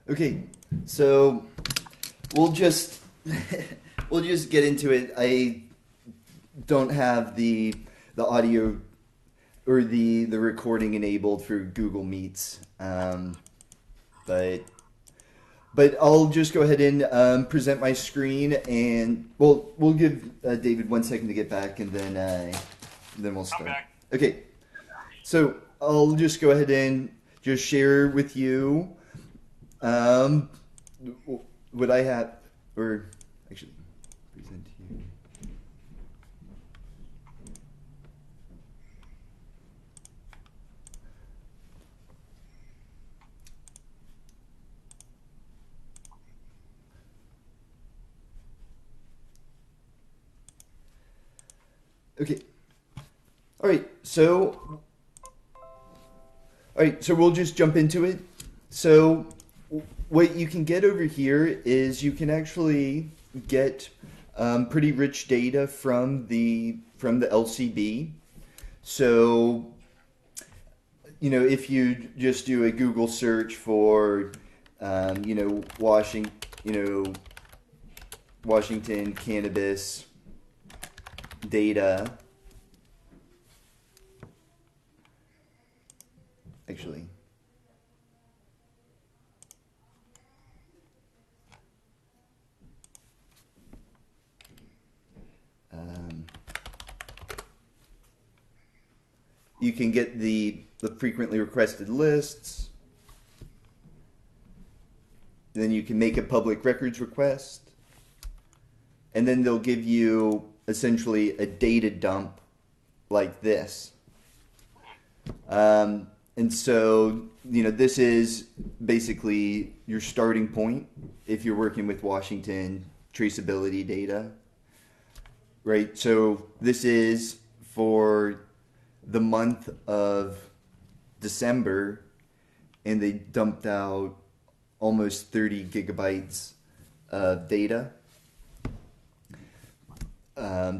Okay, so we'll just we'll just get into it. I don't have the audio or the recording enabled for Google Meets, but I'll just go ahead and present my screen, and we'll give David 1 second to get back, and then we'll I'm start. back. Okay, so I'll just go ahead and just share with you um, what I have, or actually present here. Okay. All right. So we'll just jump into it. So what you can get over here is you can actually get pretty rich data from the LCB. So if you just do a Google search for Washington cannabis data, actually. Um, you can get the frequently requested lists. Then you can make a public records request. And then they'll give you essentially a data dump like this. And so, this is basically your starting point if you're working with Washington traceability data, right? So this is for the month of December, and they dumped out almost 30 gigabytes of data.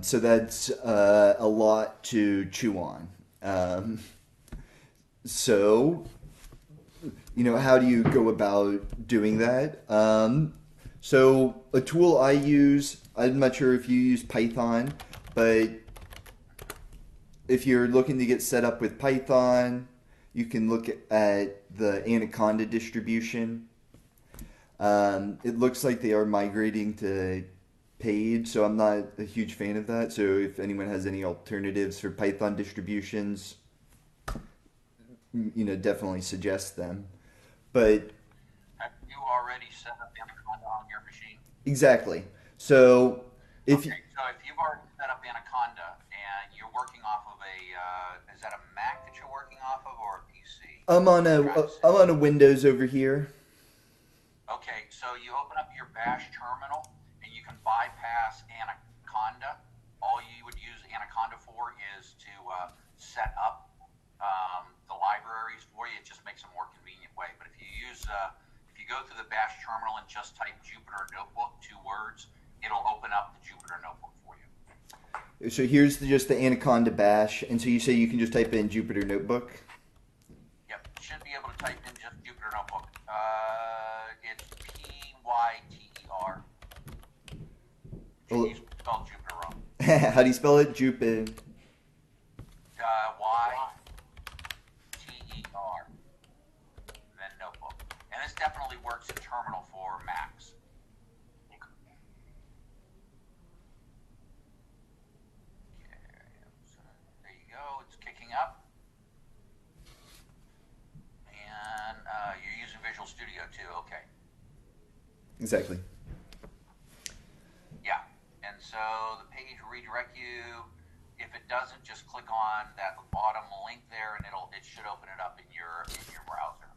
So that's a lot to chew on. So, how do you go about doing that? So a tool I use, I'm not sure if you use Python, but if you're looking to get set up with Python, you can look at the Anaconda distribution. It looks like they are migrating to paid, so I'm not a huge fan of that. So if anyone has any alternatives for Python distributions, definitely suggest them. But Have you already set up Anaconda on your machine? exactly. So if you, Okay, so if you've already set up Anaconda and you're working off of is that a Mac that you're working off of or a PC? Just trying to see. I'm on a Windows over here. Okay, so you open up your Bash terminal and you can bypass Anaconda. All you would use Anaconda for is to set up the libraries for you. It just makes a more convenient way. But if you go through the Bash terminal and just type Jupyter Notebook, 2 words, it'll open up the Jupyter Notebook for you. So here's just the Anaconda bash, and so you say you can just type in Jupyter Notebook. Yep, you should be able to type in just Jupyter Notebook. It's Pyter. Well, You spelled Jupyter wrong. how do you spell it? Jupyter. Yter, then Notebook. And this definitely works in terminal for Macs. There you go. It's kicking up. And you're using Visual Studio too. Okay. Exactly. Yeah. And so the page will redirect you. If it doesn't, just click on that bottom link there, and it should open it up in your browser.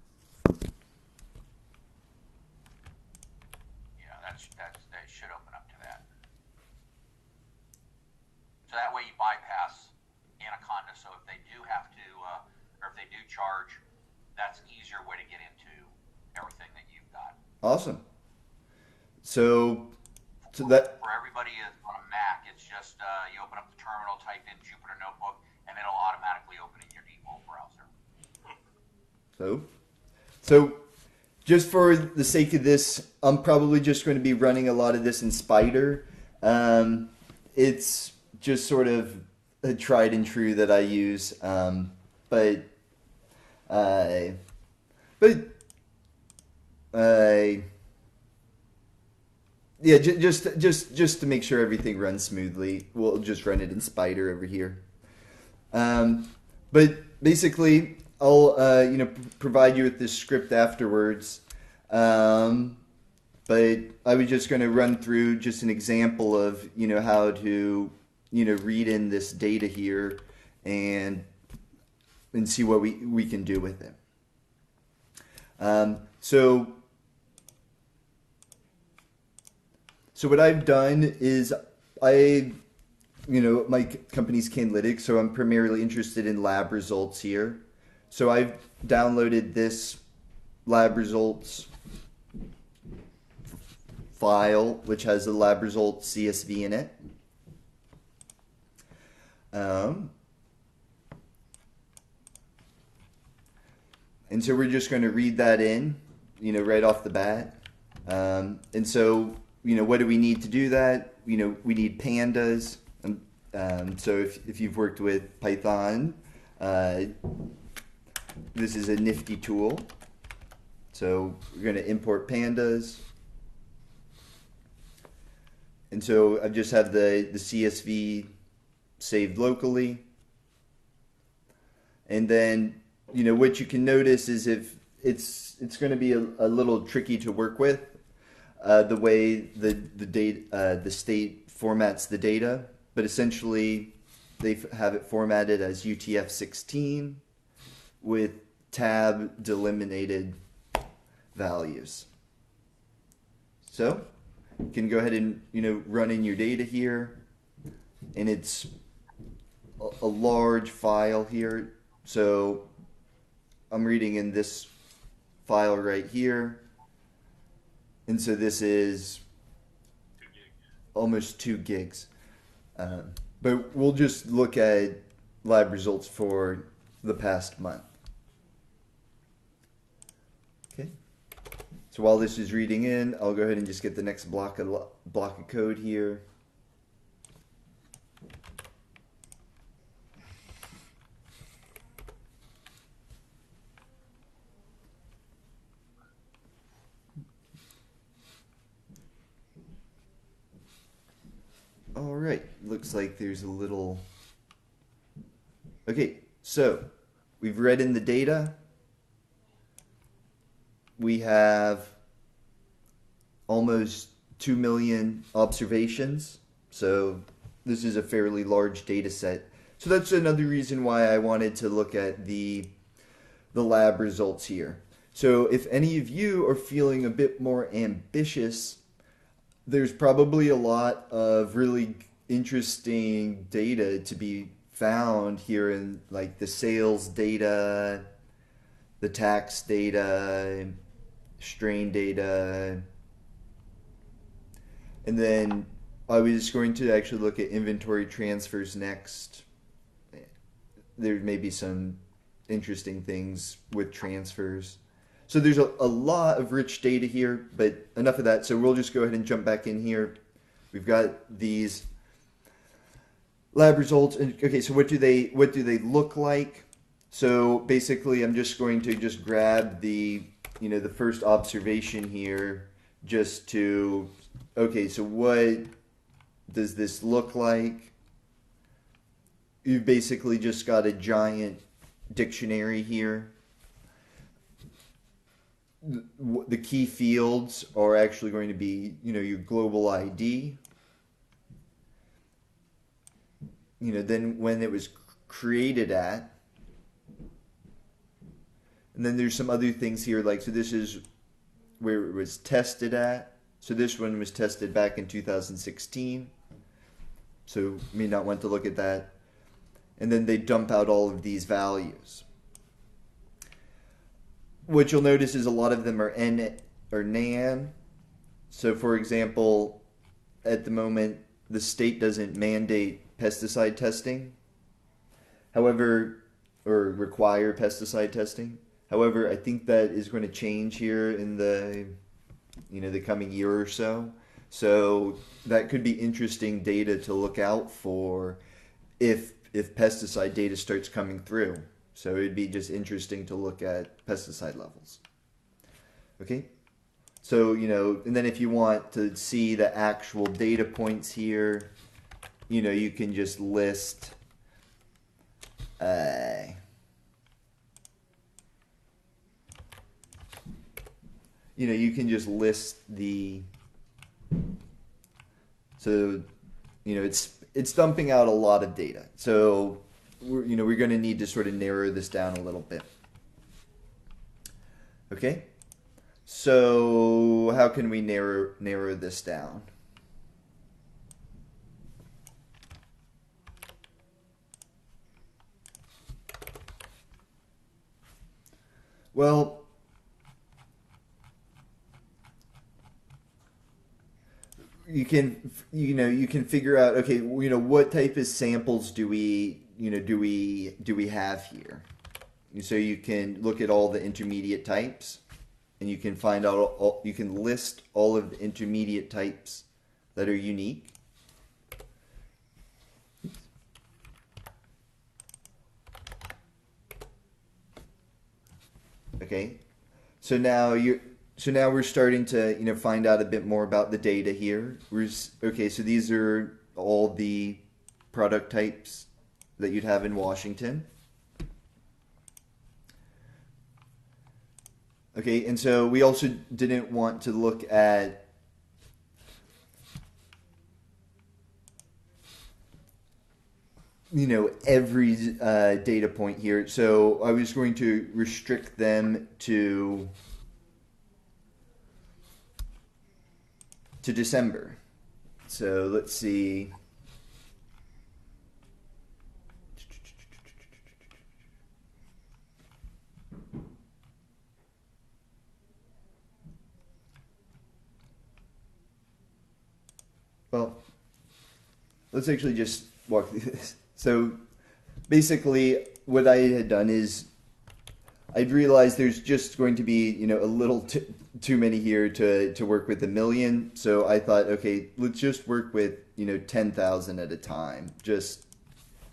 Yeah, that should open up to that. So that way you bypass Anaconda. So if they do have to, or if they do charge, that's an easier way to get into everything that you've got. Awesome. So that For everybody on a Mac, it's just you open up the terminal, type in Jupyter Notebook, and it'll automatically open in your default browser. so so just for the sake of this, I'm probably just going to be running a lot of this in Spider. It's just sort of a tried and true that I use, but uh, but uh, yeah, just to make sure everything runs smoothly, we'll just run it in Spider over here. Um, but basically, I'll provide you with this script afterwards. Um, but I was just going to run through just an example of how to read in this data here and see what we can do with it. So what I've done is my company's Canlytics, so I'm primarily interested in lab results here. So I've downloaded this lab results file, which has the lab results CSV in it. And so we're just going to read that in, right off the bat. And so, what do we need to do that? We need pandas. So if you've worked with Python, this is a nifty tool. So we're going to import pandas. And so I just have the CSV saved locally. And then, what you can notice is if it's going to be a little tricky to work with, the way the state formats the data, but essentially they have it formatted as UTF-16 with tab delimited values. So you can go ahead and run in your data here, and it's a large file here. So I'm reading in this file right here, and so this is almost 2 gigs. But we'll just look at lab results for the past month. Okay. So while this is reading in, I'll go ahead and just get the next block of code here. All right, looks like there's a little... Okay, so we've read in the data. We have almost 2 million observations. So this is a fairly large data set. So that's another reason why I wanted to look at the lab results here. So if any of you are feeling a bit more ambitious, there's probably a lot of really interesting data to be found here in like the sales data, the tax data, strain data. And then I was going to actually look at inventory transfers next. There may be some interesting things with transfers. So there's a lot of rich data here, but enough of that. So we'll just go ahead and jump back in here. We've got these lab results. And okay, so what do they look like? So basically, I'm just going to grab the the first observation here, just to okay. So what does this look like? You've basically just got a giant dictionary here. The key fields are actually going to be, your global ID. Then when it was created at. And then there's some other things here, like, so this is where it was tested at. So this one was tested back in 2016. So you may not want to look at that. And then they dump out all of these values. What you'll notice is a lot of them are N or NaN. So for example, at the moment, the state doesn't mandate pesticide testing. However, or require pesticide testing. However, I think that is going to change here in the the coming year or so. So that could be interesting data to look out for if pesticide data starts coming through. So it'd be just interesting to look at pesticide levels. Okay? So, and then if you want to see the actual data points here, you can just list you can just list the so it's dumping out a lot of data. So we're going to need to sort of narrow this down a little bit. Okay? So how can we narrow this down? Well, you can figure out, okay, what type of samples do we have here? So you can look at all the intermediate types, and you can find out you can list all of the intermediate types that are unique. Okay, so now we're starting to find out a bit more about the data here. Okay, so these are all the product types that you'd have in Washington. Okay, and so we also didn't want to look at every data point here. So I was going to restrict them to December. So let's see. Well, let's actually just walk through this. So basically what I had done is I'd realized there's just going to be, a little too many here to work with 1 million. So I thought, okay, let's just work with, 10,000 at a time, just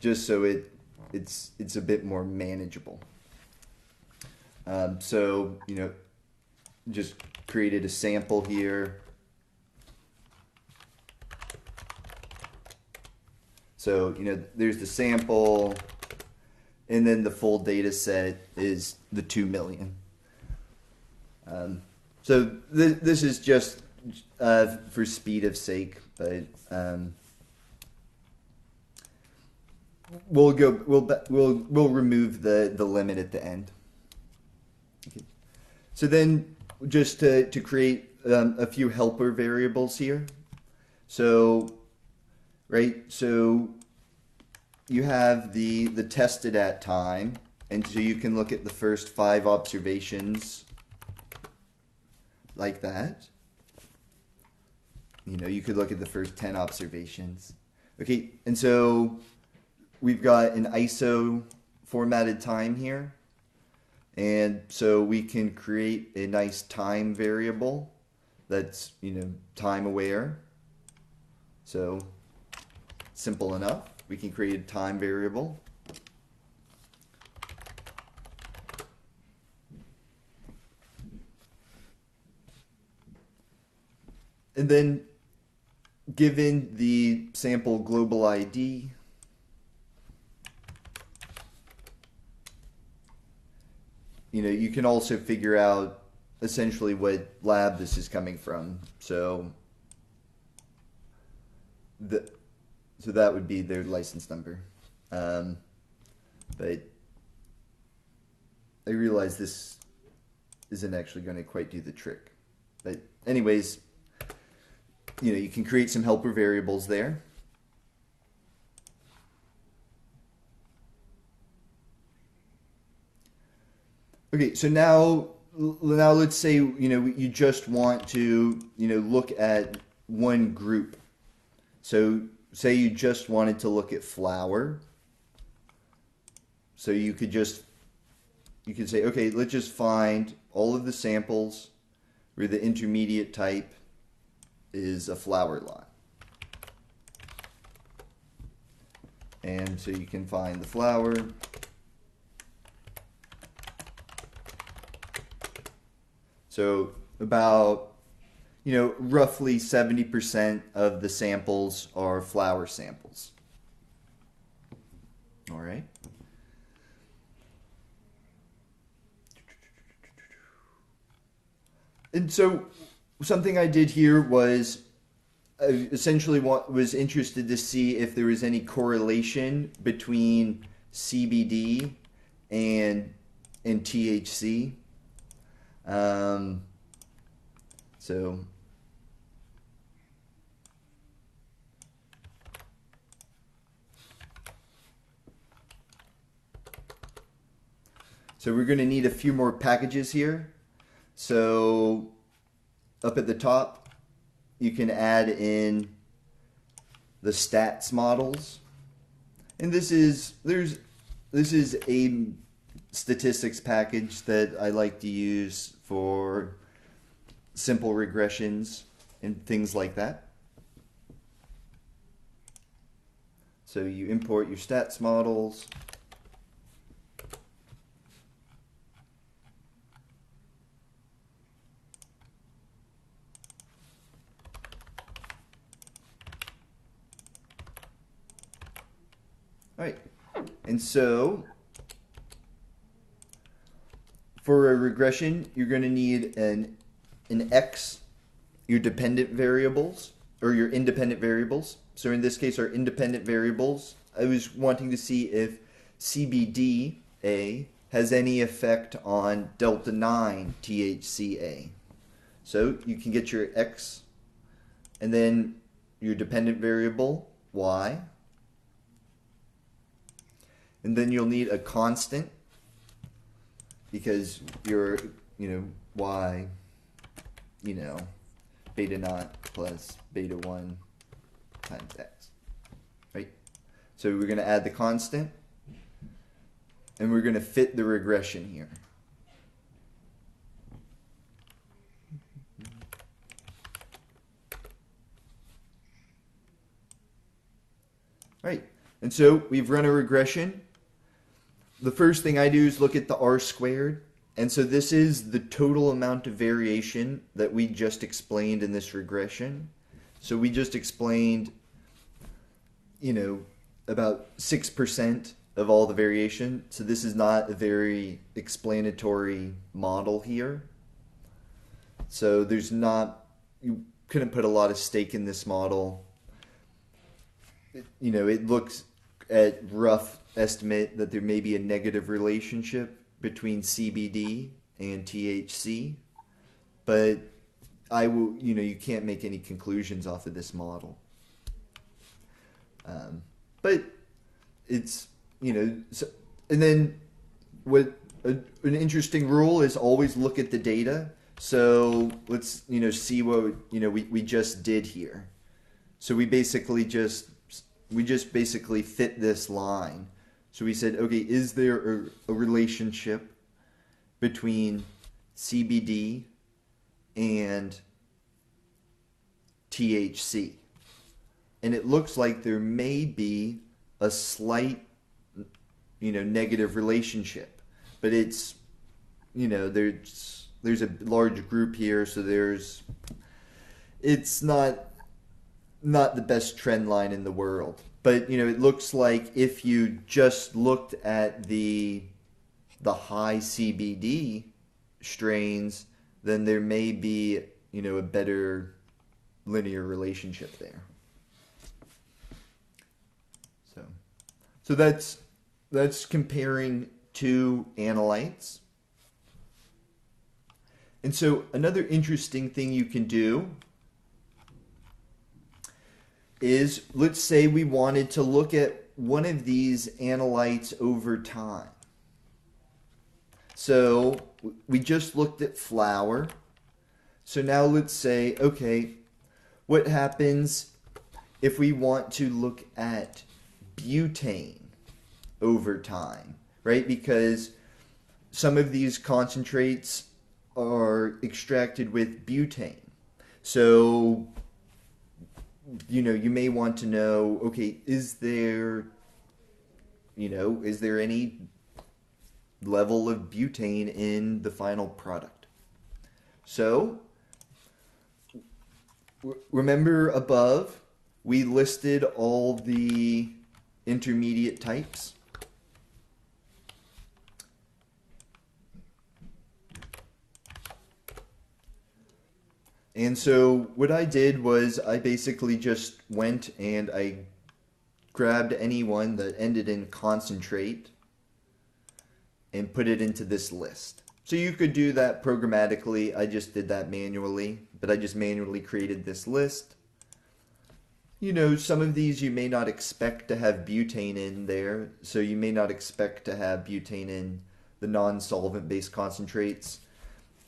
so it's a bit more manageable. So, just created a sample here. So, there's the sample, and then the full data set is the 2 million. So this is just for speed of sake, but we'll remove the limit at the end. Okay. So then just to create a few helper variables here. So so you have the tested at time, and so you can look at the first 5 observations like that. You could look at the first 10 observations. Okay, and so we've got an ISO formatted time here, and so we can create a nice time variable that's time aware. So simple enough. We can create a time variable. And then given the sample global ID, you can also figure out essentially what lab this is coming from. So that would be their license number. But I realize this isn't actually going to quite do the trick. But anyways, you can create some helper variables there. Okay, so now let's say you just want to look at one group. So say you just wanted to look at flour. So you could just you can say, okay, let's just find all of the samples where the intermediate type is a flower lot. And so you can find the flower. So about, roughly 70% of the samples are flower samples. All right. And so something I did here was essentially was interested to see if there was any correlation between CBD and THC. So we're going to need a few more packages here. So up at the top, you can add in the stats models. And this is a statistics package that I like to use for simple regressions and things like that. So you import your stats models. All right, and so for a regression, you're going to need an X, your dependent variables, or your independent variables. So in this case, our independent variables, I was wanting to see if CBDA has any effect on delta 9 THCA. So you can get your X, and then your dependent variable, Y. And then you'll need a constant because your, Y, beta naught plus beta 1 times X, right? So we're going to add the constant and we're going to fit the regression here. All right, and so we've run a regression. The first thing I do is look at the R squared. And so this is the total amount of variation that we just explained in this regression. So we just explained, about 6% of all the variation. So this is not a very explanatory model here. So you couldn't put a lot of stake in this model. It looks at rough estimate that there may be a negative relationship between CBD and THC, but you can't make any conclusions off of this model. But it's, so, and then what an interesting rule is always look at the data. So let's, see what, we just did here. So we just basically fit this line. So we said, okay, is there a relationship between CBD and THC? And it looks like there may be a slight, negative relationship, but it's, there's a large group here, so it's not the best trend line in the world. But, it looks like if you just looked at the high CBD strains, then there may be, a better linear relationship there. So that's comparing two analytes. And so another interesting thing you can do is, let's say we wanted to look at one of these analytes over time. So we just looked at flower. So now let's say, okay, what happens if we want to look at butane over time, right? Because some of these concentrates are extracted with butane. So, you may want to know, okay, is there any level of butane in the final product? So, remember above, we listed all the intermediate types. And so what I did was I basically just went and I grabbed any one that ended in concentrate and put it into this list. So you could do that programmatically. I just did that manually, but I just manually created this list. Some of these you may not expect to have butane in there, so you may not expect to have butane in the non-solvent based concentrates.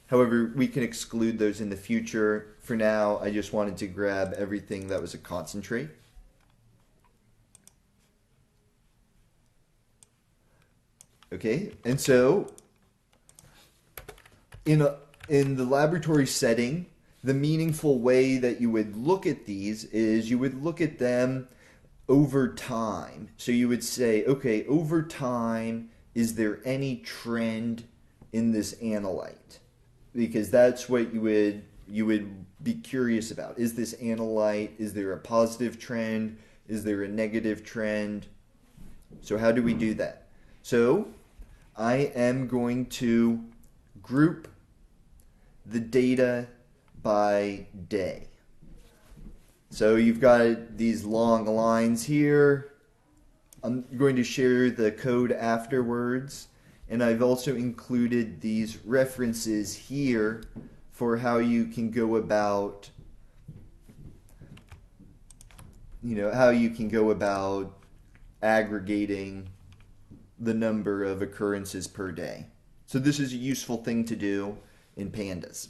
However, we can exclude those in the future. For now, I just wanted to grab everything that was a concentrate. Okay, and so in the laboratory setting, the meaningful way that you would look at these is you would look at them over time. So you would say, okay, over time, is there any trend in this analyte? Because that's what you would be curious about. Is this analyte, is there a positive trend? Is there a negative trend? So how do we do that? So I am going to group the data by day. So you've got these long lines here. I'm going to share the code afterwards. And I've also included these references here for how you can go about, aggregating the number of occurrences per day. So this is a useful thing to do in pandas.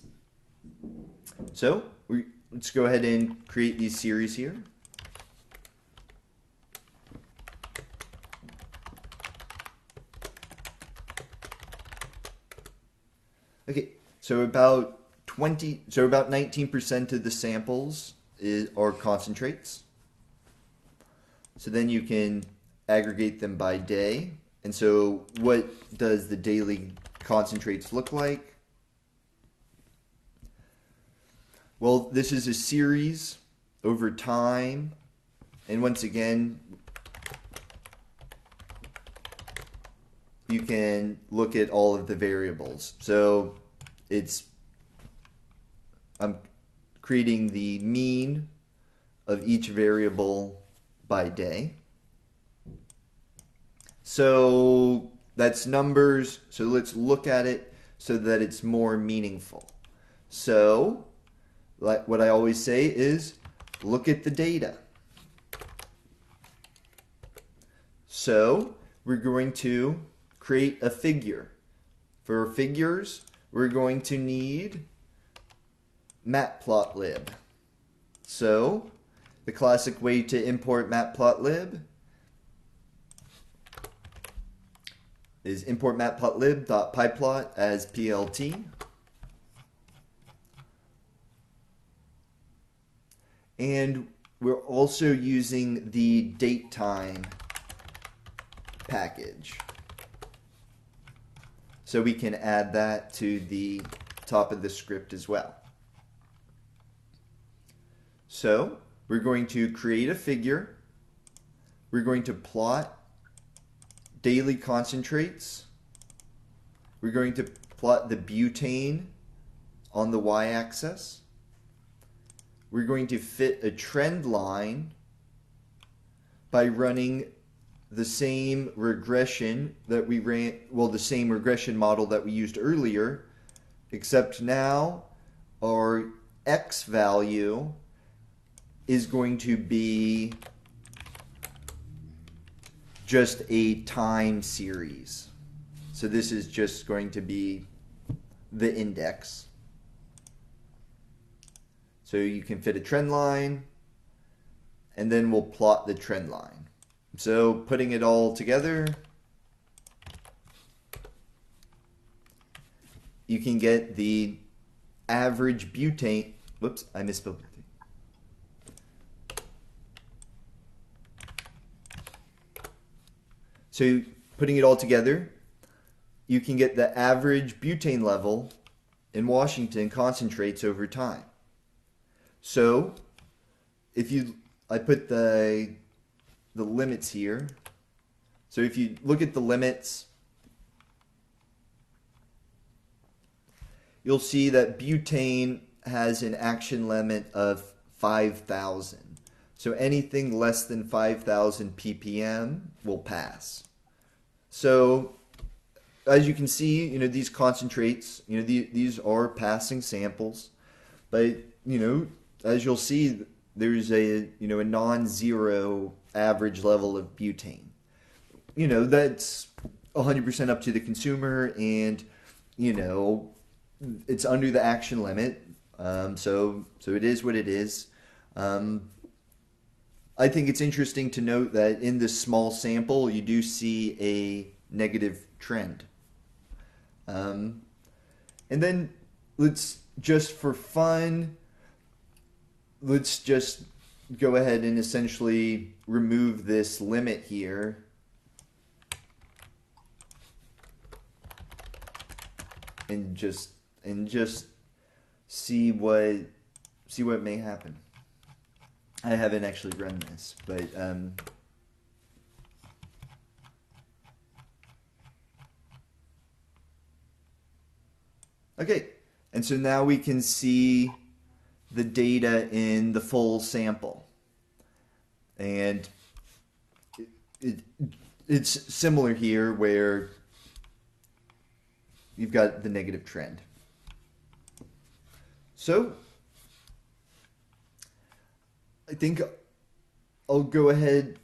So let's go ahead and create these series here. Okay, so about 19% of the samples are concentrates. So then you can aggregate them by day. And so what does the daily concentrates look like? Well, this is a series over time. And once again, you can look at all of the variables. So I'm creating the mean of each variable by day. So that's numbers. So let's look at it so that it's more meaningful. So like what I always say is look at the data. So we're going to create a figure. For figures, we're going to need matplotlib. So the classic way to import matplotlib is import matplotlib.pyplot as plt. And we're also using the datetime package. So we can add that to the top of the script as well. So we're going to create a figure. We're going to plot daily concentrates. We're going to plot the butane on the y-axis. We're going to fit a trend line by running the same regression that we ran, the same regression model that we used earlier, except now our x value is going to be just a time series. So this is just going to be the index. So you can fit a trend line, and then we'll plot the trend line. So putting it all together, you can get the average butane. Whoops, I misspelled it. So putting it all together, you can get the average butane level in Washington concentrates over time. So I put the limits here. So if you look at the limits, you'll see that butane has an action limit of 5,000. So anything less than 5,000 ppm will pass. So as you can see, these concentrates, these are passing samples, but as you'll see, there's a non-zero average level of butane. That's 100% up to the consumer, and it's under the action limit. So it is what it is. I think it's interesting to note that in this small sample, you do see a negative trend. And then let's just for fun, let's just go ahead and essentially remove this limit here. And just see what may happen. I haven't actually run this, but okay. And so now we can see the data in the full sample, and it's similar here where you've got the negative trend. So I think I'll go ahead,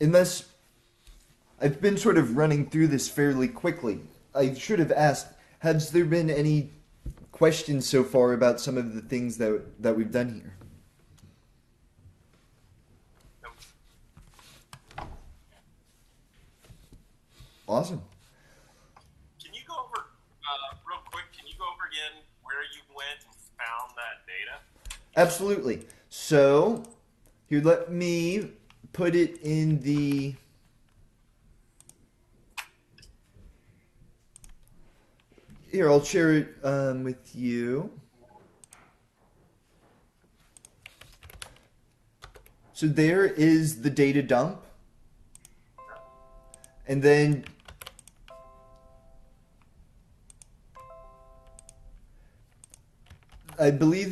unless I've been sort of running through this fairly quickly. I should have asked, has there been any questions so far about some of the things that we've done here? Awesome. Can you go over, real quick, can you go over again where you went and found that data? Absolutely. So here, let me put it in the... Here, I'll share it with you. So there is the data dump. And then I believe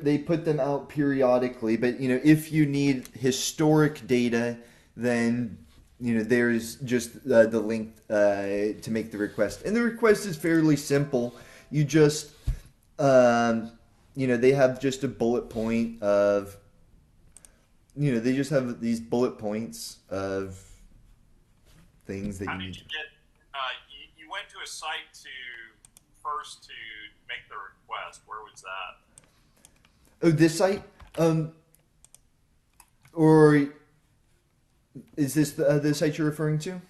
they put them out periodically, but if you need historic data, then there's just the link to make the request, and the request is fairly simple. You just they have just a bullet point of they just have these bullet points of things that How you did need. you get? You went to a site to make the request. Where was that? Oh, this site? Or is this the site you're referring to? Hold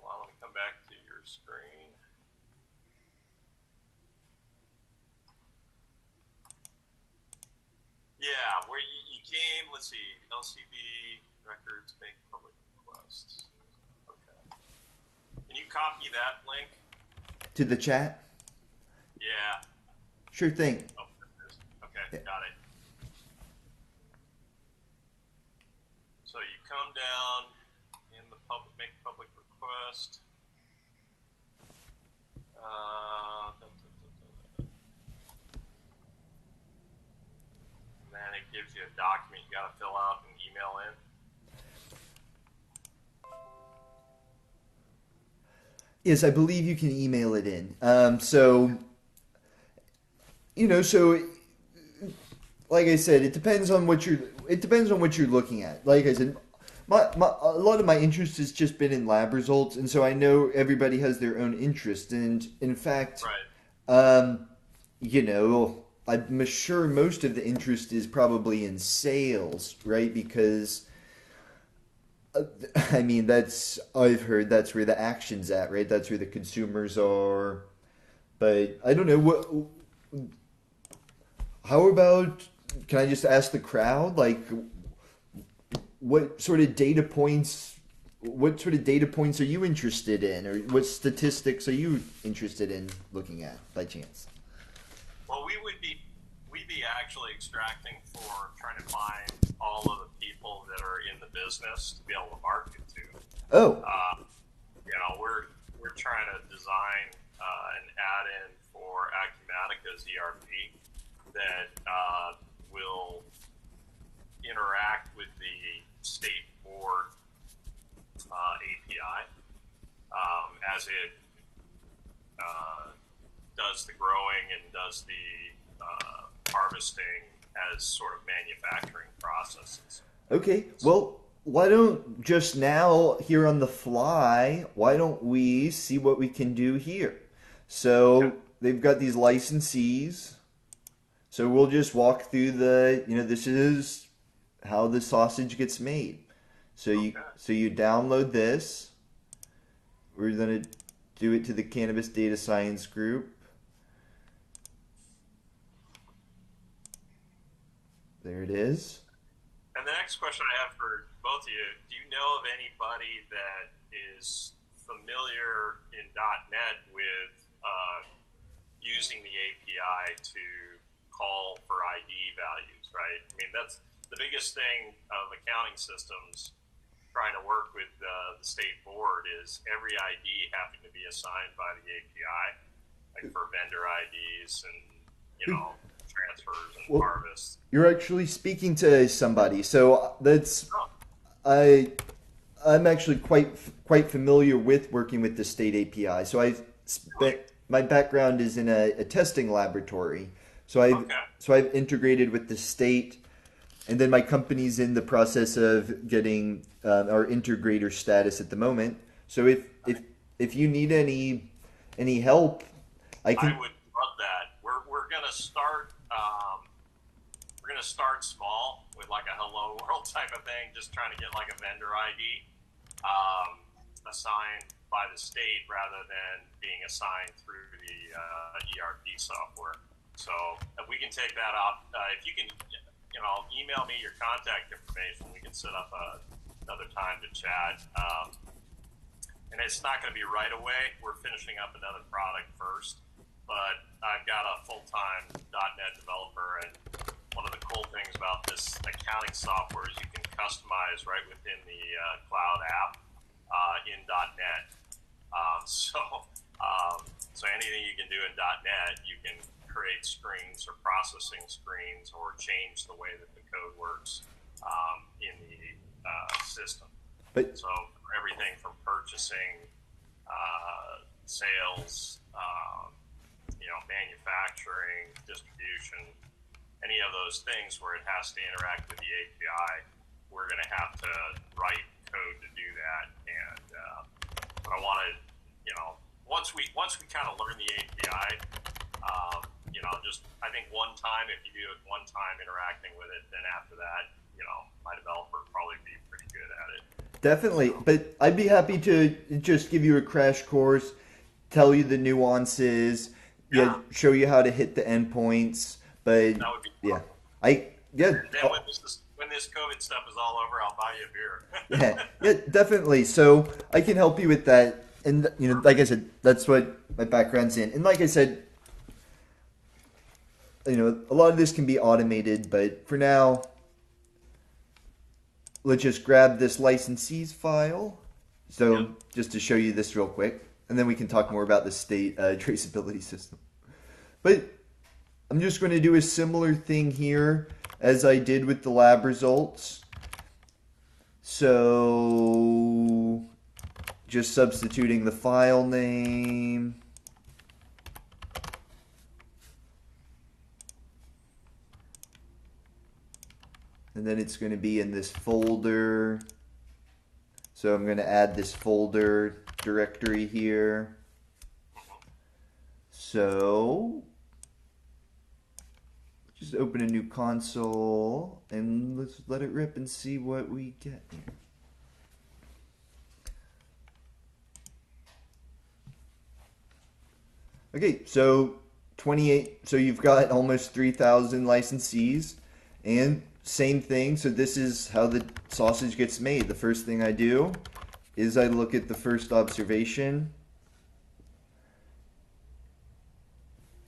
on, let me come back to your screen. Yeah, where you came, let's see, LCB records, make public requests. Okay. Can you copy that link? To the chat? Yeah. Sure thing. Oh, there it is. Okay, got it. So you come down in the make public request. And then it gives you a document you got to fill out and email in. Yes, I believe you can email it in. So like I said, it depends on what you're looking at. Like I said, a lot of my interest has just been in lab results, and so I know everybody has their own interest. And in fact, Right. I'm sure most of the interest is probably in sales, right? Because I mean, I've heard that's where the action's at, right? That's where the consumers are But I don't know what. How about? Can I just ask the crowd, like, what sort of data points? What sort of data points are you interested in, or what statistics are you interested in looking at by chance? Well, we'd be actually extracting for trying to find all of the people that are in the business to be able to market to. Oh, We're trying to design an add-in for Acumatica's ERP that will interact with the state board API as it does the growing and does the harvesting as sort of manufacturing processes. okay. Well, why don't just now here on the fly? Why don't we see what we can do here? So Okay. they've got these licensees. So we'll just walk through this is how the sausage gets made. Okay. So you download this. We're gonna do it to the Cannabis Data Science group. There it is. And the next question I have for both of you, do you know of anybody that is familiar in .NET with using the API to call for ID values, right? I mean, that's the biggest thing of accounting systems trying to work with the state board is every ID having to be assigned by the API, like for vendor IDs and, transfers and Well, harvests. you're actually speaking to somebody. So that's Oh, I I'm actually quite familiar with working with the state API. So I spent my background is in a testing laboratory. okay. So I've integrated with the state, and then my company's in the process of getting our integrator status at the moment. So if you need any help, I I can. would love that. We're gonna start. We're gonna start small with like a hello world type of thing, just trying to get like a vendor ID assigned by the state rather than being assigned through the ERP software. So if we can take that out, if you can, email me your contact information. We can set up another time to chat. And it's not going to be right away. We're finishing up another product first, but I've got a full-time .NET developer, and one of the cool things about this accounting software is you can customize right within the cloud app in .NET. So anything you can do in .NET, you can create screens or processing screens or change the way that the code works in the system. But So everything from purchasing, sales, manufacturing, distribution, any of those things where it has to interact with the API, we're going to have to write code to do that. And but I want to, once we kind of learn the API, just I think one time, if you do it one time interacting with it, then after that, my developer will probably be pretty good at it. definitely, So, but I'd be happy to just give you a crash course, tell you the nuances, yeah, show you how to hit the endpoints. But that would be yeah, fun. yeah, And then when this COVID stuff is all over, I'll buy you a beer. yeah, definitely. So I can help you with that. And like I said, that's what my background's in. And like I said, a lot of this can be automated, but for now, let's just grab this licensees file. So Yep. just to show you this real quick, and then we can talk more about the state traceability system. But I'm just going to do a similar thing here as I did with the lab results. So just substituting the file name. And then it's going to be in this folder. So I'm going to add this folder directory here. So just open a new console and let's let it rip and see what we get here. Okay, so 28. So you've got almost 3,000 licensees, and same thing. So this is how the sausage gets made. The first thing I do is I look at the first observation,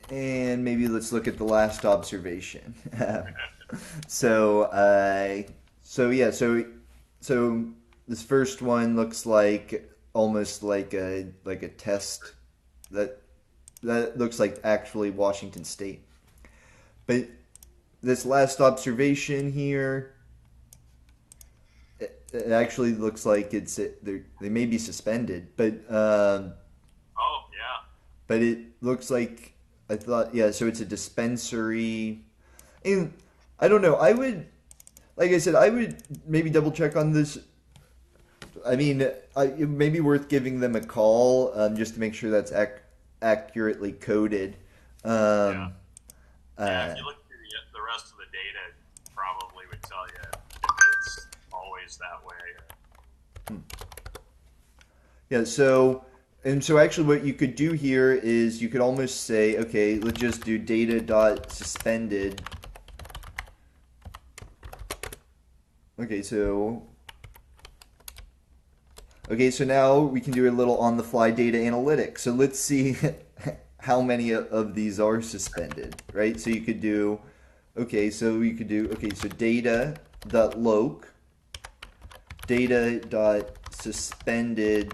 and maybe let's look at the last observation. So yeah, so this first one looks like almost like a test that looks like actually Washington State. But this last observation here, it actually looks like they may be suspended, Oh, yeah. but it looks like I thought, yeah. So it's a dispensary, and I don't know. Like I said, I would maybe double check on this. I mean, it may be worth giving them a call just to make sure that's accurately coded. Yeah. Uh, If you look through the rest of the data, it probably would tell you if it's always that way. Yeah, so actually what you could do here is you could almost say, okay, let's just do data.suspended. Okay, so now we can do a little on-the-fly data analytics. So let's see how many of these are suspended, right? So you could do, so data.loc, data.suspended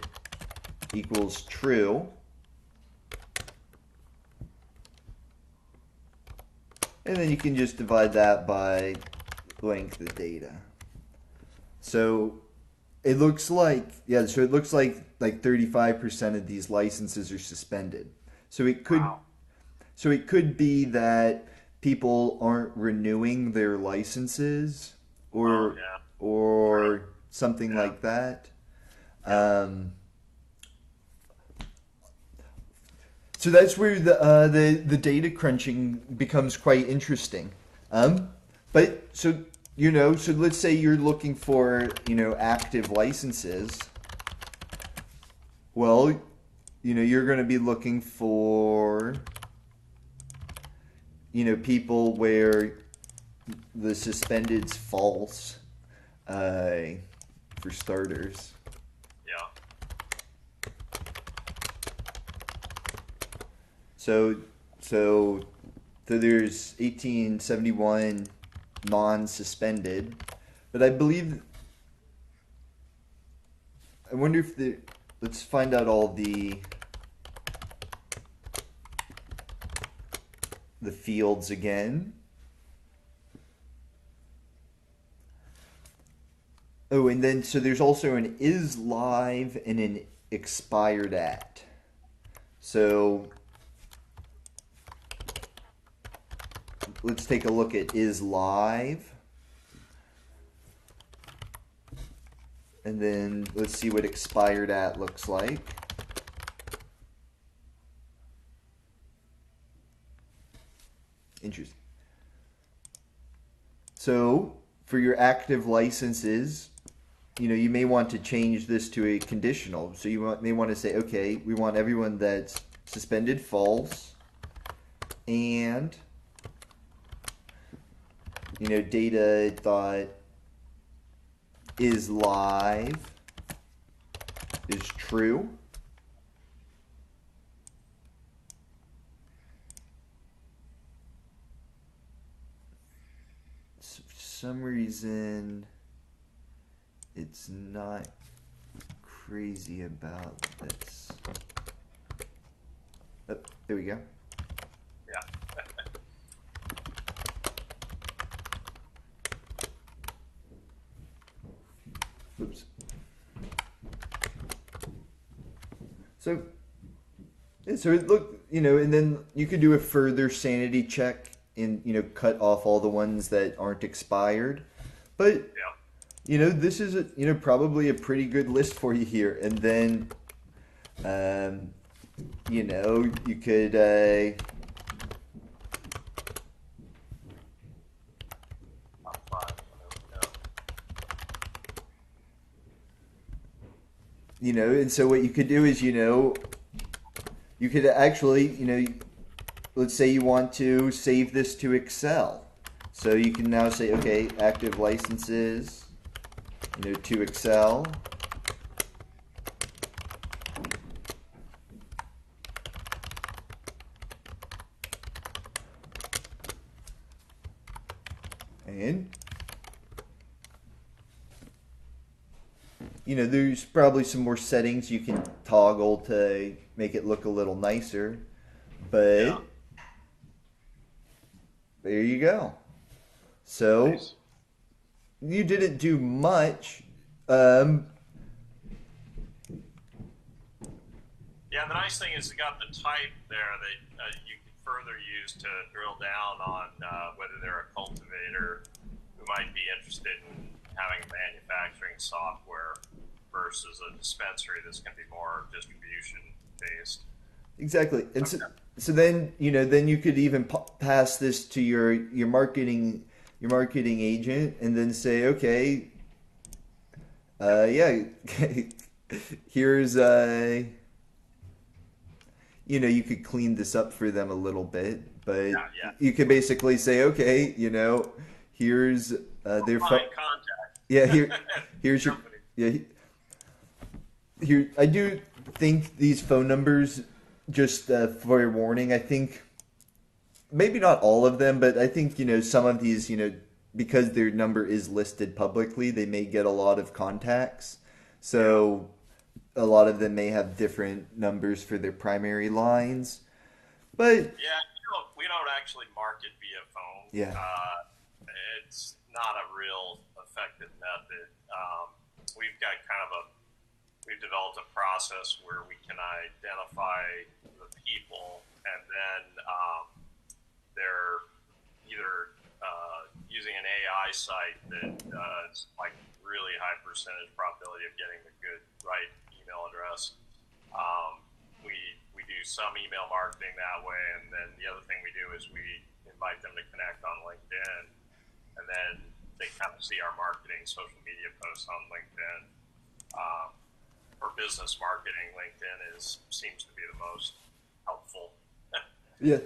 equals true. And then you can just divide that by length of data. So it looks like, yeah, so it looks like 35% of these licenses are suspended. So it could Wow. so it could be that people aren't renewing their licenses Oh, yeah. or something Yeah. like that. So that's where the data crunching becomes quite interesting. But so let's say you're looking for active licenses. Well, you're going to be looking for people where the suspended's false, for starters. Yeah. So there's 1871 non-suspended, but I wonder if let's find out all the fields again. Oh, and then so there's also an is live and an expired at. So let's take a look at is live. And then let's see what expired at looks like. Interesting. So for your active licenses, you may want to change this to a conditional. So you may want to say, okay, we want everyone that's suspended false, and data dot is live is true. So for some reason it's not crazy about this. Oh, there we go. Yeah. Oops. So it looked, and then you could do a further sanity check and, cut off all the ones that aren't expired. But, Yeah. This is probably a pretty good list for you here. And then, you could, Top five. and so what you could do is, you could actually, let's say you want to save this to Excel. So you can now say, okay, active licenses, to Excel. And, there's probably some more settings you can toggle to make it look a little nicer. But Yeah. there you go. So Nice. you didn't do much. Yeah, the nice thing is it got the type there that you can further use to drill down on whether they're a cultivator who might be interested in having manufacturing software versus a dispensary that's going to be more distribution based. Exactly. And Okay. so then, then you could even pass this to your marketing agent and then say, okay, yeah, here's you could clean this up for them a little bit, but Yeah, yeah. you could basically say, okay, here's their phone. Find contact. Yeah, here's your Company. yeah. Here, I do think these phone numbers, just for your warning, I think maybe not all of them, but I think some of these, because their number is listed publicly, they may get a lot of contacts. So a lot of them may have different numbers for their primary lines. But Yeah, we don't actually market via phone. yeah, It's not a real effective method. We've developed a process where we can identify the people, and then they're either using an AI site that it's like really high percentage probability of getting the good right email address. We do some email marketing that way, and then the other thing we do is we invite them to connect on LinkedIn, and then they kind of see our marketing social media posts on LinkedIn. For business marketing, LinkedIn seems to be the most helpful. yeah.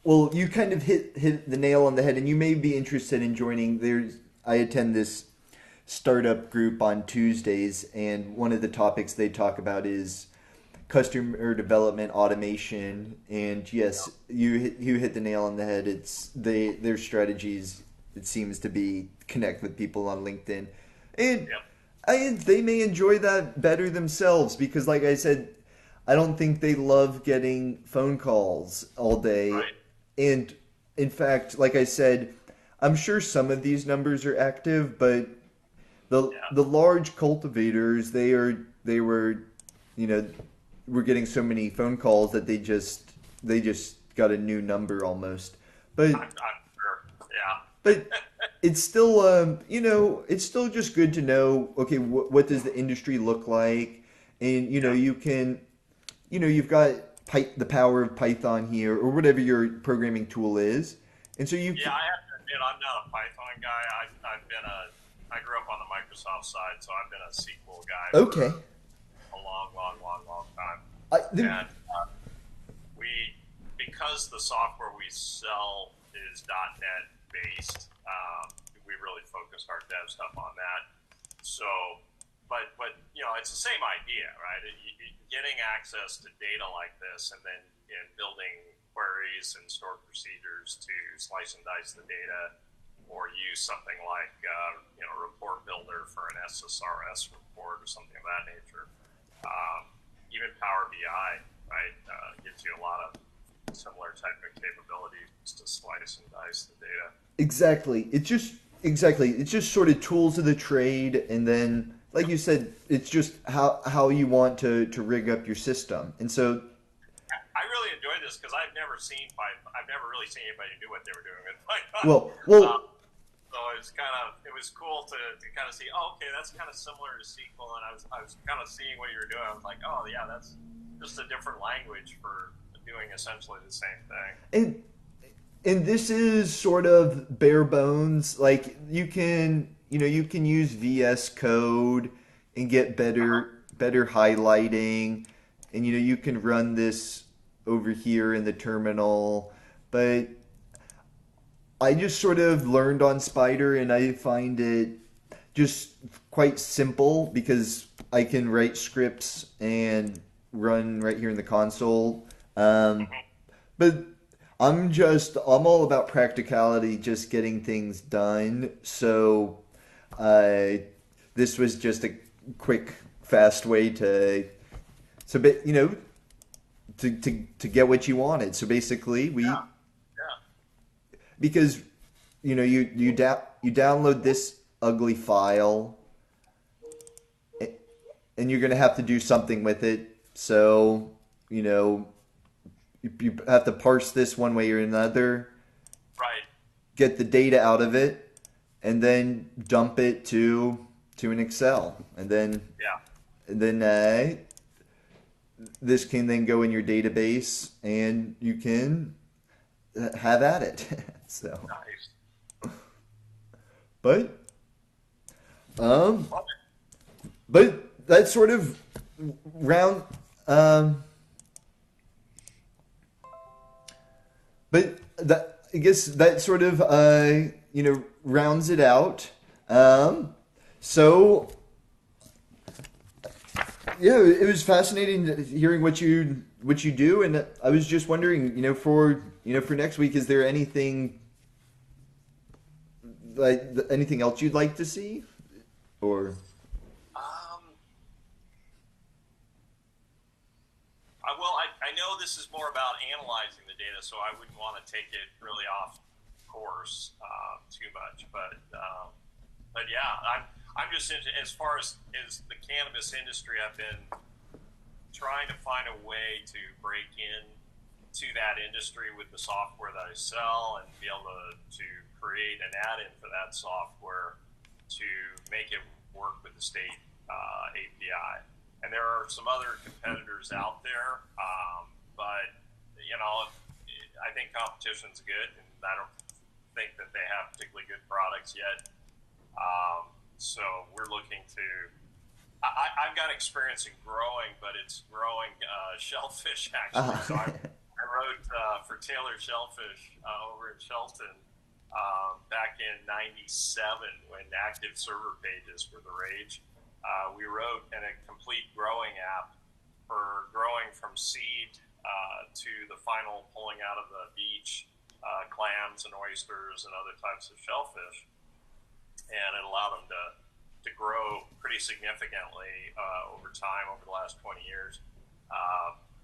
Well, you kind of hit the nail on the head, and you may be interested in joining. I attend this startup group on Tuesdays, and one of the topics they talk about is customer development automation. And yes, you hit the nail on the head. It's their strategies. It seems to be connect with people on LinkedIn, and Yep. they may enjoy that better themselves because, like I said, I don't think they love getting phone calls all day. Right. And in fact, like I said, I'm sure some of these numbers are active, but the large cultivators, were getting so many phone calls that they just got a new number almost. But I'm sure. Yeah. but it's still it's still just good to know, okay, what does the industry look like? And you can you've got the power of Python here or whatever your programming tool is. And so you Yeah, I have to admit, I'm not a Python guy. I grew up on the Microsoft side, so I've been a SQL guy okay. for a long, long, long, long time. There, And because the software we sell is .NET based, we really focus our dev stuff on that. So, but it's the same idea, right? Getting access to data like this, and then building queries and stored procedures to slice and dice the data, or use something like report builder for an SSRS report or something of that nature. Even Power BI, right, gives you a lot of similar type of capabilities to slice and dice the data. exactly. It's just sort of tools of the trade, and then like you said, it's just how you want to rig up your system. And so I really enjoy this because I've never really seen anybody do what they were doing with Python. well So it was cool to kind of see, oh, okay, that's kind of similar to SQL, and I was kind of seeing what you were doing. I was like, oh yeah, that's just a different language for doing essentially the same thing. and this is sort of bare bones. Like you can use VS Code and get better highlighting, and you can run this over here in the terminal, but I just sort of learned on Spider, and I find it just quite simple because I can write scripts and run right here in the console. But I'm all about practicality, just getting things done. So this was just a quick, fast way to get what you wanted. So basically, Yeah. Yeah. because you download this ugly file, and you're gonna have to do something with it. So you have to parse this one way or another, Right. get the data out of it, and then dump it to an Excel, and then Yeah. this can then go in your database, and you can have at it. So, Nice. but Love it. but that's sort of round. But that, I guess that sort of rounds it out. So yeah, it was fascinating hearing what you do, and I was just wondering, for next week, is there anything anything else you'd like to see, or I know this is more about analyzing the data, so I wouldn't want to take it really off course too much. But yeah, I'm just into, as far as the cannabis industry, I've been trying to find a way to break in to that industry with the software that I sell and be able to create an add-in for that software to make it work with the state API. And there are some other competitors out there, but I think competition's good, and I don't think that they have particularly good products yet. So we're looking to. I've got experience in growing, but it's growing shellfish actually. So I wrote for Taylor Shellfish over in Shelton back in '97 when active server pages were the rage. We wrote a complete growing app for growing from seed to the final pulling out of the beach, clams and oysters and other types of shellfish, and it allowed them to grow pretty significantly over time, over the last 20 years.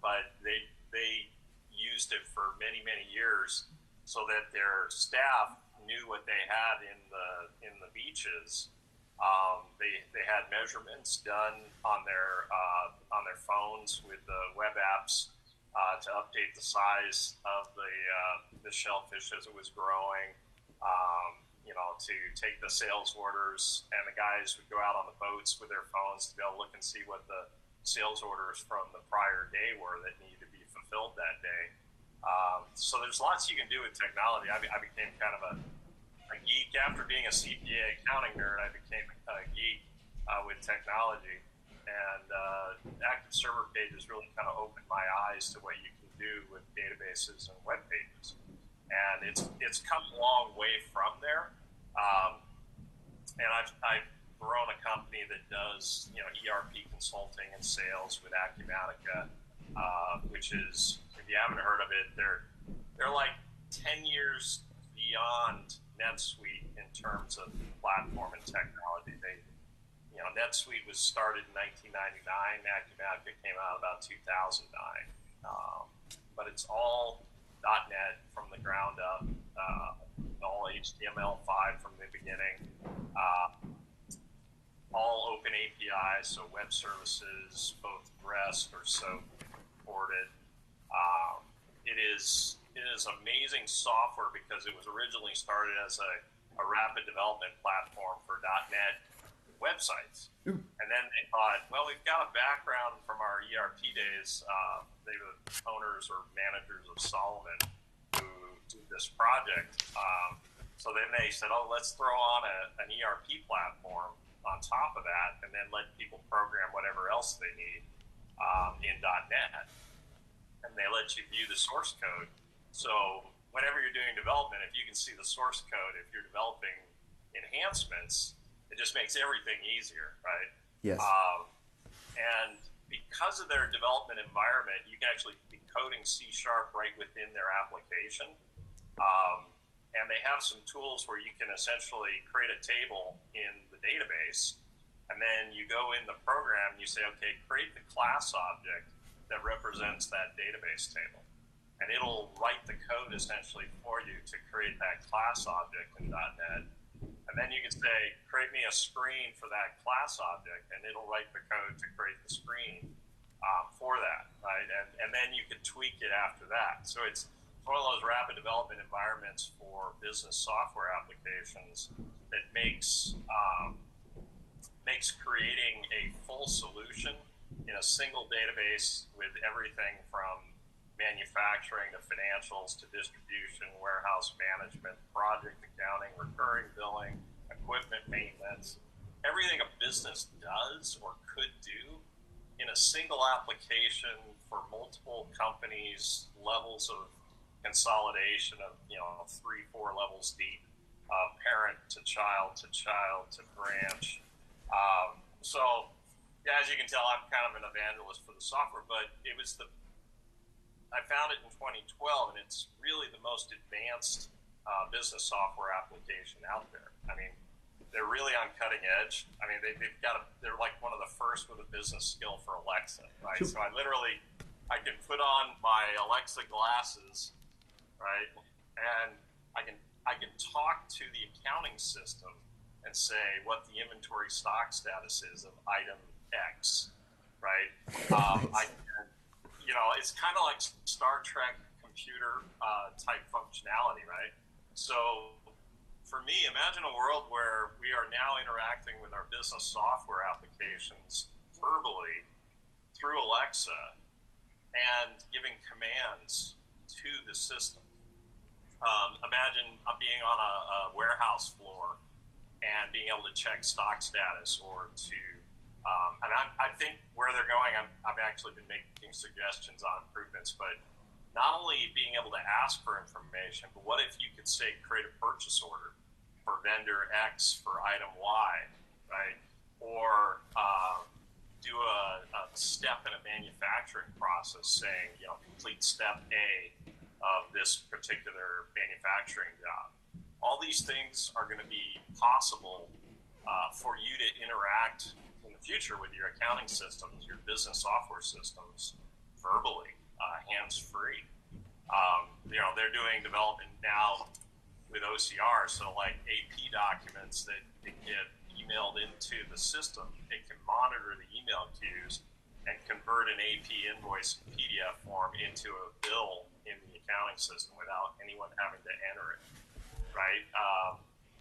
But they used it for many years so that their staff knew what they had in the beaches. They had measurements done on their phones with the web apps to update the size of the shellfish as it was growing. To take the sales orders, and the guys would go out on the boats with their phones to be able to look and see what the sales orders from the prior day were that needed to be fulfilled that day. So there's lots you can do with technology. I became kind of a geek after being a CPA accounting nerd. I became a geek with technology, and active server pages really kind of opened my eyes to what you can do with databases and web pages. And it's come a long way from there. And I've grown a company that does ERP consulting and sales with Acumatica, which is, if you haven't heard of it, they're like 10 years beyond NetSuite in terms of platform and technology. NetSuite was started in 1999. Acumatica came out about 2009, but it's all .NET from the ground up, all HTML5 from the beginning, all open APIs, so web services, both REST or SOAP supported. It is amazing software because it was originally started as a rapid development platform for .NET websites. Ooh. And then they thought, well, we've got a background from our ERP days. They were owners or managers of Solomon who did this project. So then they said, oh, let's throw on an ERP platform on top of that, and then let people program whatever else they need in .NET. and they let you view the source code. So whenever you're doing development, if you can see the source code, if you're developing enhancements, it just makes everything easier, right? Yes. And because of their development environment, you can actually be coding C# right within their application. And they have some tools where you can essentially create a table in the database, and then you go in the program and you say, okay, create the class object that represents that database table. And it'll write the code essentially for you to create that class object in .NET. And then you can say, create me a screen for that class object, and it'll write the code to create the screen for that, right? And then you can tweak it after that. So it's one of those rapid development environments for business software applications that makes creating a full solution in a single database with everything from manufacturing to financials to distribution, warehouse management, project accounting, recurring billing, equipment maintenance, everything a business does or could do in a single application for multiple companies, levels of consolidation of 3-4 levels deep, parent to child to branch. So yeah, as you can tell, I'm kind of an evangelist for the software, but I found it in 2012, and it's really the most advanced business software application out there. I mean, they're really on cutting edge. I mean, they're like one of the first with a business skill for Alexa, right? So I can put on my Alexa glasses, right, and I can talk to the accounting system and say what the inventory stock status is of item X, right? It's kind of like Star Trek computer type functionality, right? So for me, imagine a world where we are now interacting with our business software applications verbally through Alexa and giving commands to the system. Imagine being on a warehouse floor and being able to check stock status or to and I think where they're going, I've actually been making suggestions on improvements, but not only being able to ask for information, but what if you could say create a purchase order for vendor X for item Y, right? Or do a step in a manufacturing process saying, complete step A of this particular manufacturing job. All these things are going to be possible for you to interact in the future with your accounting systems, your business software systems, verbally, hands-free. They're doing development now with OCR, so like AP documents that get emailed into the system, it can monitor the email queues and convert an AP invoice PDF form into a bill in the accounting system without anyone having to enter it, right?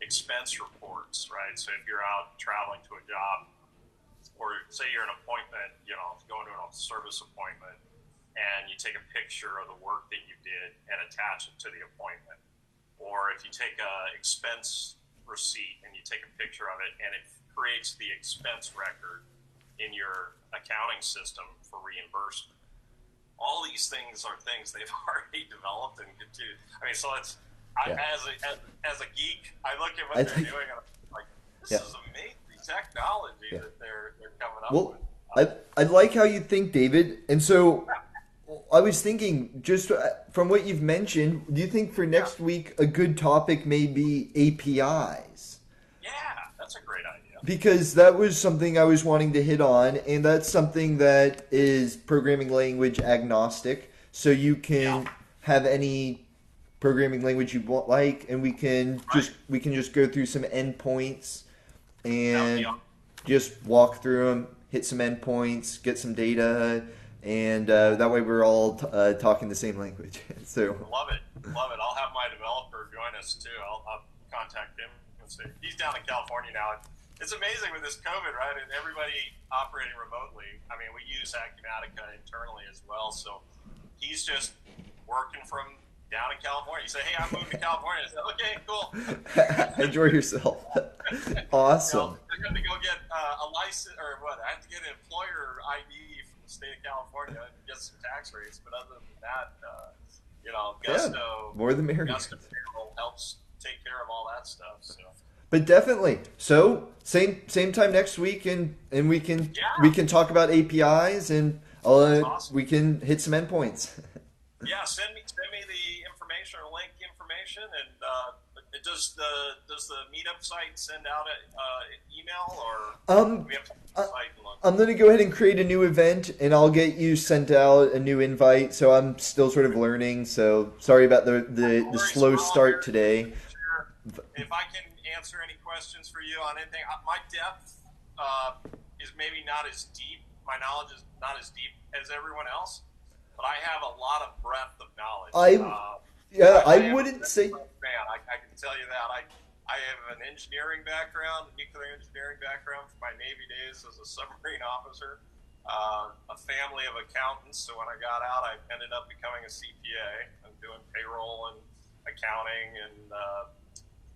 Expense reports, right? So if you're out traveling to a job, or say you're an appointment, going to a service appointment, and you take a picture of the work that you did and attach it to the appointment. Or if you take an expense receipt and you take a picture of it and it creates the expense record in your accounting system for reimbursement. All these things are things they've already developed and could do. I mean, so it's, as a geek, I look at what they're doing and I'm like, this is amazing technology that they're coming up with. I like how you think, David. And so I was thinking, just from what you've mentioned, do you think for next week a good topic may be APIs? Yeah, that's a great idea. Because that was something I was wanting to hit on, and that's something that is programming language agnostic. So you can have any programming language you want, and we can just go through some endpoints and just walk through them, hit some endpoints, get some data, and that way we're all talking the same language. So love it. I'll have my developer join us too. I'll contact him and say he's down in California now. It's amazing with this COVID, right? And everybody operating remotely. I mean, we use Acumatica internally as well. So he's just working from down in California. You say, hey, I'm moving to California. I say, okay, cool. Enjoy yourself. Awesome. I got to go get a license, or what? I have to get an employer ID from the state of California. California and get some tax rates. But other than that, Gusto, more the merrier. Gusto payroll helps take care of all that stuff. So. But definitely. So same time next week, and we can talk about APIs, and Awesome. we can hit some endpoints. Yeah, send me the information or link information, and does the meetup site send out an email or we have to site and look? I'm going to go ahead and create a new event, and I'll get you sent out a new invite. So I'm still sort of learning. So sorry about the slow start today. Sure. If I can answer any questions for you on anything, my depth is maybe not as deep. My knowledge is not as deep as everyone else, but I have a lot of breadth of knowledge. I wouldn't say. Man, I can tell you that. I have an engineering background, a nuclear engineering background from my Navy days as a submarine officer, a family of accountants. So when I got out, I ended up becoming a CPA and doing payroll and accounting. And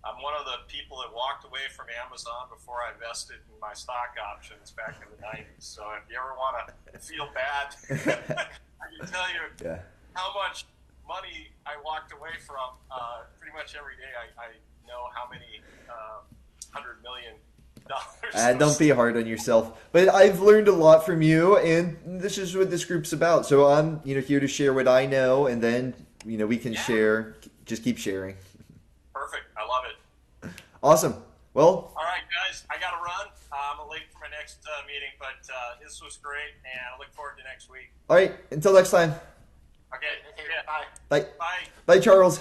I'm one of the people that walked away from Amazon before I vested in my stock options back in the 90s. So if you ever want to feel bad, I can tell you how much money I walked away from. Pretty much every day I know how many $100 million. Don't be hard on yourself. But I've learned a lot from you, and this is what this group's about. So I'm here to share what I know, and then we can share. Just keep sharing. Perfect. I love it. Awesome. Well. All right, guys. I got to run. I'm late for my next meeting, but this was great, and I look forward to next week. All right. Until next time. Okay. Yeah. Bye. Bye. Bye. Bye, Charles.